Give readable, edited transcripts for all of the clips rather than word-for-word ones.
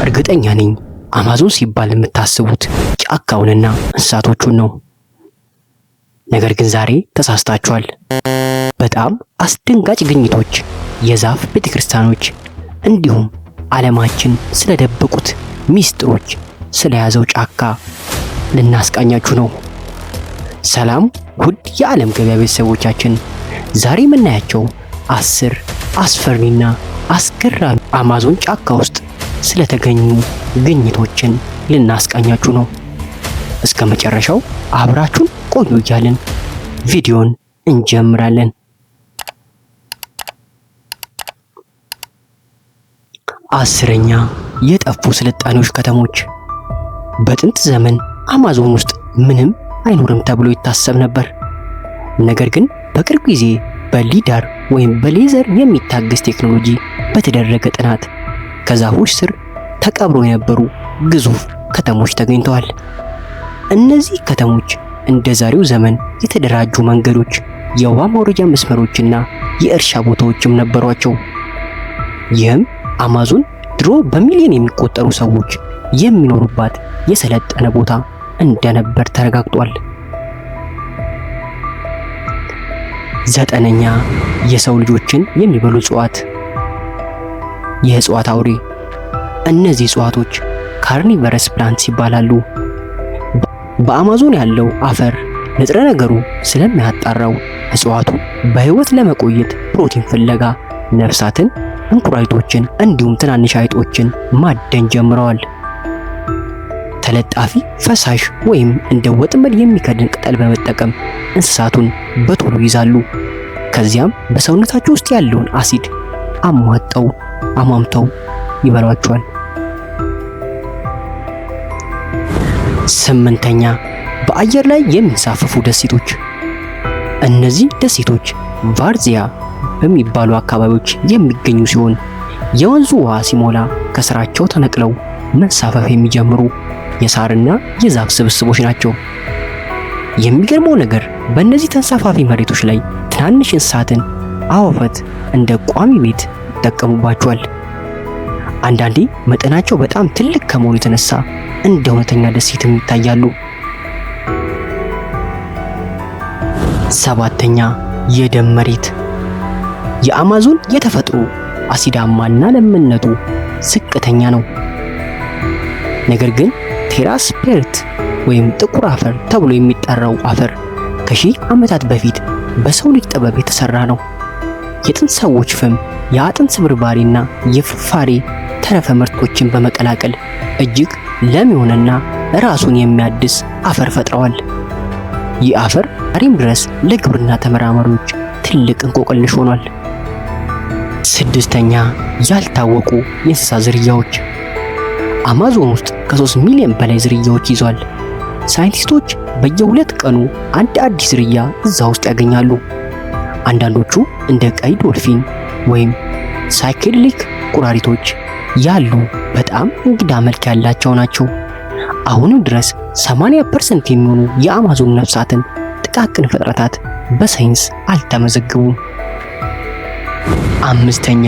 እርግጠኛ ነኝ አማዞን ሲባል የምታስቡት ጫካውንና እንስሳቶቹን ነው። ነገር ግን ዛሬ ተሳስታችኋል። በጣም አስደንጋጭ ግኝቶች፣ የዛፍ ቤተክርስቲያኖች እንዲሁም ዓለማችን ስለደበቁት ሚስጥሮች ስለያዘው ጫካ ልናስቃኛችሁ ነው። ሰላም ውድ የዓለም ገበያ ቤተሰቦቻችን፣ ዛሬ የምናያቸው 10 አስፈሪና አስገራሚ አማዞን ጫካ ውስጥ ስለተገኙ ግኝቶችን ልናስቃኛችሁ ነው። እስከ መጨረሻው አብራችሁን ቆዩ እያልን ቪዲዮን እንጀምራለን። 10ኛ የጠፉ ስልጣኔዎች ከተሞች። በጥንት ዘመን አማዞን ውስጥ ምንም አይኖርም ተብሎ ይታሰብ ነበር። ነገር ግን በቅርብ ጊዜ በሊዳር ወይም በሌዘር የሚታገዝ ቴክኖሎጂ በተደረገ ጥናት ከዛፎች ስር ተቀብረው የነበሩ ግዙፍ ከተሞች ተገኝተዋል። እነዚህ ከተሞች እንደ ዛሬው ዘመን የተደራጁ መንገዶች፣ የውሃ ማውረጃ መስመሮችና የእርሻ ቦታዎችም ነበሯቸው። ይህም አማዞን ድሮ በሚሊዮን የሚቆጠሩ ሰዎች የሚኖሩባት የሰለጠነ ቦታ እንደነበር ተረጋግጧል። 9ኛ የሰው ልጆችን የሚበሉ እጽዋት። የእጽዋት አውሬ። እነዚህ እጽዋቶች ካርኒቨረስ ፕላንትስ ይባላሉ። በአማዞን ያለው አፈር ንጥረ ነገሩ ስለሚያጣራው እጽዋቱ በህይወት ለመቆየት ፕሮቲን ፍለጋ ነፍሳትን፣ እንቁራሪቶችን እንዲሁም ትናንሽ አይጦችን ማደን ጀምረዋል። ተለጣፊ ፈሳሽ ወይም እንደ ወጥመድ የሚከድን ቅጠል በመጠቀም እንስሳቱን በቶሎ ይዛሉ። ከዚያም በሰውነታቸው ውስጥ ያለውን አሲድ አሟምተው ይበሏቸዋል። 8ኛ በአየር ላይ የሚንሳፈፉ ደሴቶች። እነዚህ ደሴቶች ቫርዚያ በሚባሉ አካባቢዎች የሚገኙ ሲሆን የወንዙ ውሃ ሲሞላ ከስራቸው ተነቅለው መንሳፈፍ የሚጀምሩ የሳርና የዛፍ ስብስቦች ናቸው። የሚገርመው ነገር በእነዚህ ተንሳፋፊ መሬቶች ላይ ትናንሽ እንስሳትን፣ አዕዋፋት እንደ ቋሚ ቤት ይጠቀሙባቸዋል። አንዳንዴ መጠናቸው በጣም ትልቅ ከመሆኑ የተነሳ እንደ እውነተኛ ደሴትም ይታያሉ። 7ኛ የደም መሬት። የአማዞን የተፈጥሮ አሲዳማና ለምነቱ ዝቅተኛ ነው። ነገር ግን ቴራስ ፔርት ወይም ጥቁር አፈር ተብሎ የሚጠራው አፈር ከሺህ ዓመታት በፊት በሰው ልጅ ጥበብ የተሰራ ነው። የጥንት ሰዎች ፍም፣ የአጥንት ስብርባሪና የፍርፋሪ ተረፈ ምርቶችን በመቀላቀል እጅግ ለም የሆነና ራሱን የሚያድስ አፈር ፈጥረዋል። ይህ አፈር ዛሬም ድረስ ለግብርና ተመራማሪዎች ትልቅ እንቆቅልሽ ሆኗል። 6ኛ ያልታወቁ የእንስሳ ዝርያዎች። አማዞን ውስጥ ከ3 ሚሊዮን በላይ ዝርያዎች ይዟል። ሳይንቲስቶች በየ2 ቀኑ አንድ አዲስ ዝርያ እዛ ውስጥ ያገኛሉ። አንዳንዶቹ እንደ ቀይ ዶልፊን ወይም ሳይኬድሊክ ቁራሪቶች ያሉ በጣም እንግዳ መልክ ያላቸው ናቸው። አሁንም ድረስ 80% የሚሆኑ የአማዞን ነፍሳትን ጥቃቅን ፍጥረታት በሳይንስ አልተመዘገቡም። 5ኛ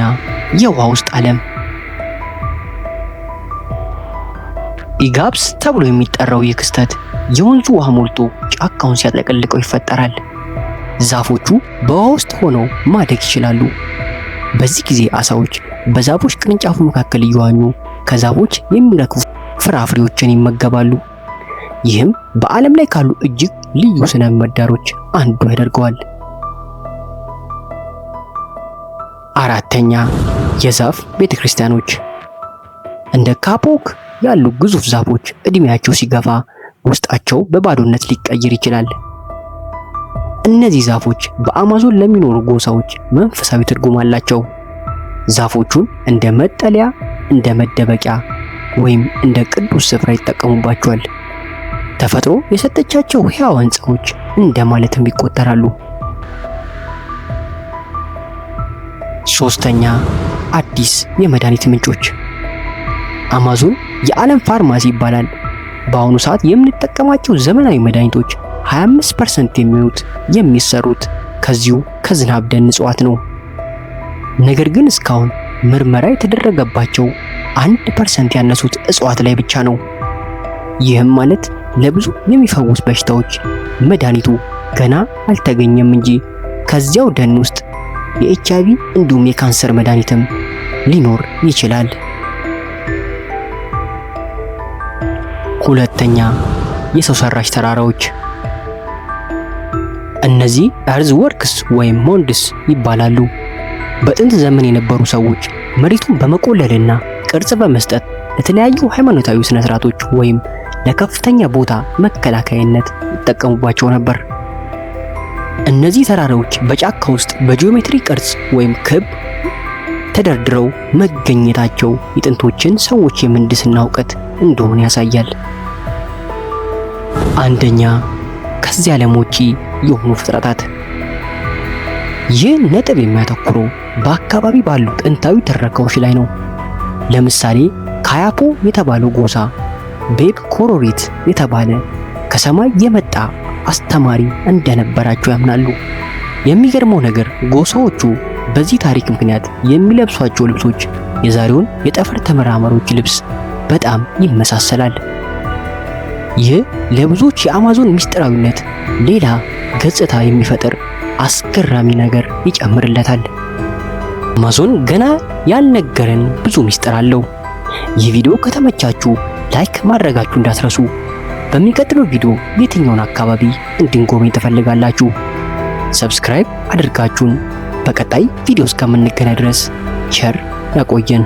የውሃ ውስጥ ዓለም። ኢጋፕስ ተብሎ የሚጠራው ይህ ክስተት የወንዙ ውሃ ሞልቶ ጫካውን ሲያጥለቀልቀው ይፈጠራል። ዛፎቹ በውሃ ውስጥ ሆነው ማደግ ይችላሉ። በዚህ ጊዜ አሳዎች በዛፎች ቅርንጫፉ መካከል እየዋኙ ከዛፎች የሚረግፉ ፍራፍሬዎችን ይመገባሉ። ይህም በዓለም ላይ ካሉ እጅግ ልዩ ስነ ምህዳሮች አንዱ ያደርገዋል። 4ኛ የዛፍ ቤተክርስቲያኖች። እንደ ካፖክ ያሉ ግዙፍ ዛፎች እድሜያቸው ሲገፋ ውስጣቸው በባዶነት ሊቀየር ይችላል። እነዚህ ዛፎች በአማዞን ለሚኖሩ ጎሳዎች መንፈሳዊ ትርጉም አላቸው። ዛፎቹን እንደ መጠለያ፣ እንደ መደበቂያ ወይም እንደ ቅዱስ ስፍራ ይጠቀሙባቸዋል። ተፈጥሮ የሰጠቻቸው ሕያው ሕንፃዎች እንደማለትም ይቆጠራሉ። 3ኛ አዲስ የመድኃኒት ምንጮች። አማዞን የዓለም ፋርማሲ ይባላል። በአሁኑ ሰዓት የምንጠቀማቸው ዘመናዊ መድኃኒቶች 25% የሚሆኑት የሚሰሩት ከዚሁ ከዝናብ ደን እጽዋት ነው። ነገር ግን እስካሁን ምርመራ የተደረገባቸው 1% ያነሱት እጽዋት ላይ ብቻ ነው። ይህም ማለት ለብዙ የሚፈውስ በሽታዎች መድኃኒቱ ገና አልተገኘም እንጂ ከዚያው ደን ውስጥ የኤችአይቪ እንዲሁም የካንሰር መድኃኒትም ሊኖር ይችላል። ሁለተኛ፣ የሰው ሰራሽ ተራራዎች። እነዚህ እርዝ ወርክስ ወይም ሞንድስ ይባላሉ። በጥንት ዘመን የነበሩ ሰዎች መሬቱን በመቆለልና ቅርጽ በመስጠት ለተለያዩ ሃይማኖታዊ ስነ ስርዓቶች ወይም ለከፍተኛ ቦታ መከላከያነት ይጠቀሙባቸው ነበር። እነዚህ ተራራዎች በጫካ ውስጥ በጂኦሜትሪ ቅርጽ ወይም ክብ ተደርድረው መገኘታቸው የጥንቶችን ሰዎች የምህንድስና እውቀት እንደሆነ ያሳያል። አንደኛ፣ ከዚህ ዓለም ውጪ የሆኑ ፍጥረታት። ይህ ነጥብ የሚያተኩረው በአካባቢ ባሉ ጥንታዊ ትረካዎች ላይ ነው። ለምሳሌ ካያፖ የተባለው ጎሳ ቤብ ኮሮሪት የተባለ ከሰማይ የመጣ አስተማሪ እንደነበራቸው ያምናሉ። የሚገርመው ነገር ጎሳዎቹ በዚህ ታሪክ ምክንያት የሚለብሷቸው ልብሶች የዛሬውን የጠፈር ተመራማሪዎች ልብስ በጣም ይመሳሰላል። ይህ ለብዙዎች የአማዞን ምስጢራዊነት ሌላ ገጽታ የሚፈጥር አስገራሚ ነገር ይጨምርለታል። አማዞን ገና ያልነገረን ብዙ ምስጢር አለው። ይህ ቪዲዮ ከተመቻችሁ ላይክ ማድረጋችሁ እንዳትረሱ። በሚቀጥለው ቪዲዮ የትኛውን አካባቢ እንድንጎበኝ ትፈልጋላችሁ? ሰብስክራይብ አድርጋችሁን በቀጣይ ቪዲዮ እስከምንገናኝ ድረስ ቸር ያቆየን።